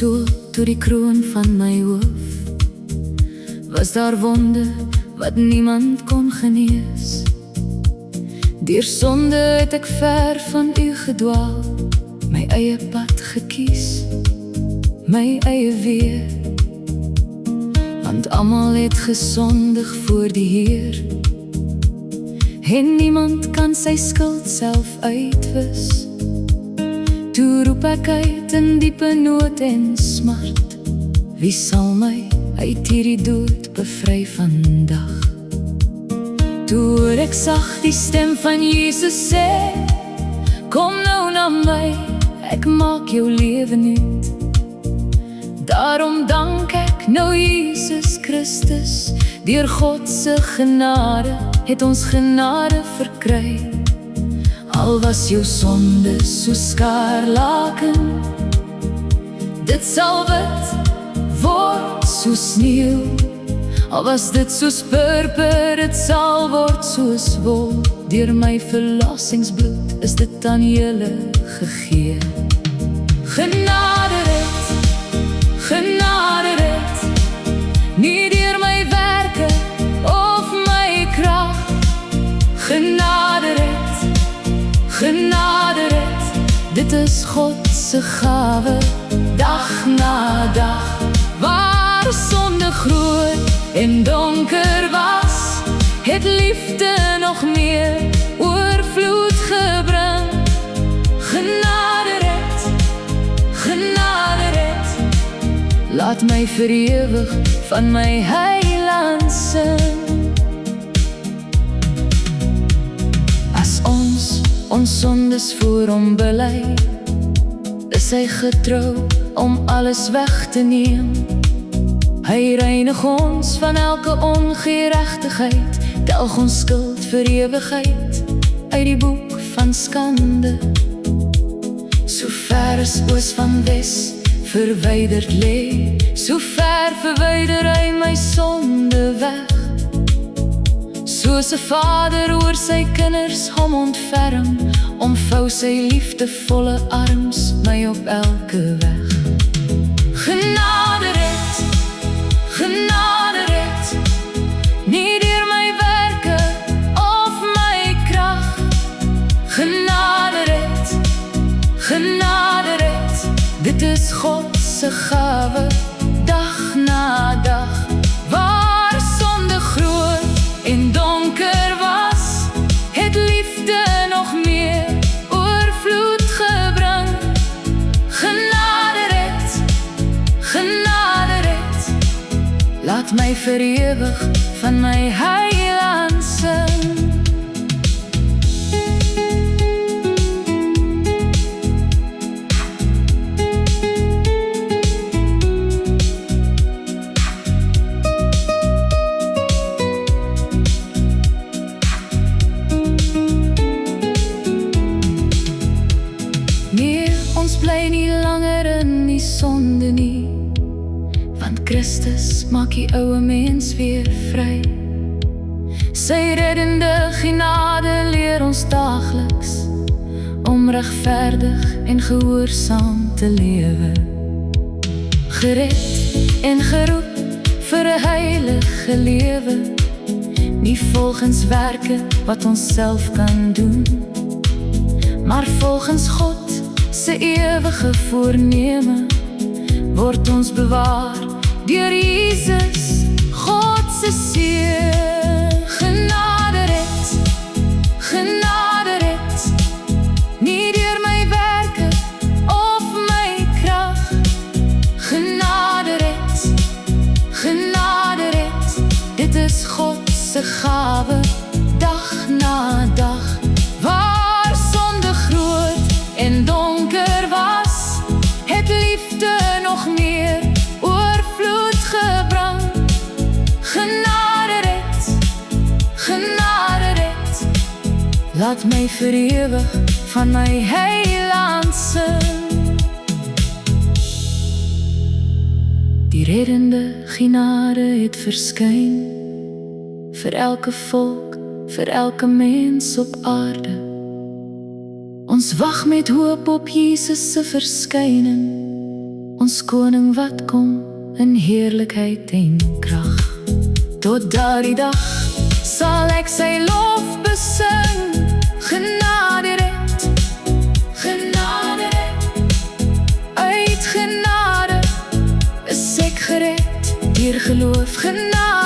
so tot die kroon van my hoof, was daar wonde wat niemand kon genees. Deur sonde het ek ver van u gedwaal, my eie pad gekies, my eie weer. Want almal het gesondig voor die Heer, en niemand kan sy skuld self uitwis. Toe roep ek uit in diepe nood en smart, wie sal my uit hierdie dood bevry vandag? Toe hoor ek sag die stem van Jesus sê, kom nou na my, ek maak jou lewe nuut. Daarom dank ek nou Jesus Christus, deur God se genade het ons genade verkry. Al was jou sonde so skarlaken, dit sal wit word soos sneeu. Al was dit soos purper, dit sal word soos wol. Deur my verlossingsbloed is dit aan julle gegee. Genadered, genadered, nie deur my werke of my krag. Genadered, genadered, dit is God se gawe, dag na dag. Waar sonde groot en donker was, het liefde nog meer oorvloed gebring. Genadered, genadered, laat my vir ewig van my heiland sing. As ons sondes voor hom bely, is hy getrou om alles weg te neem. Hy reinig ons van elke ongeregtigheid, telg ons skuld vir ewigheid uit die boek van skande. So ver as oos van wes verwyderd lê, so ver verwyder hy my sonde weg. Soos 'n vader oor sy kinders hom ontferm, omvou sy liefdevolle arms my op elke weg. Genadered, genadered, nie deur my werke of my krag. Genadered, genadered, dit is God se gawe, dag na dag. Waar sonde groot en donker was, het liefde nog meer oorvloed gebring. Genadered, genadered, laat my vir ewig van my heiland sing. Nee, ons bly nie langer in die sonde nie, want Christus maak die ouwe mens weer vry. Sy reddende genade leer ons daagliks om regverdig en gehoorsaam te lewe. Gered en geroep vir 'n heilige lewe, nie volgens werke wat ons self kan doen, maar volgens God se ewige voorneme, word ons bewaar deur Jesus, God se seun. Genadered, genadered, nie deur my werke of my krag. Genadered, genadered, dit is God se gawe, dag na dag. Waar sonde groot en donker was, het liefde nog meer oorvloed gebring. Genadered, genadered, laat my vir ewig van my heiland sing. Die reddende genade het verskyn vir elke volk, vir elke mens op aarde. Ons wag met hoop op Jesus se verskyning. ons koning wat kom in heerlijkheid en krag. Tot daardie dag sal ek sy lof besing. Genade red, genade red. Uit genade is ek gered, deur geloof genade.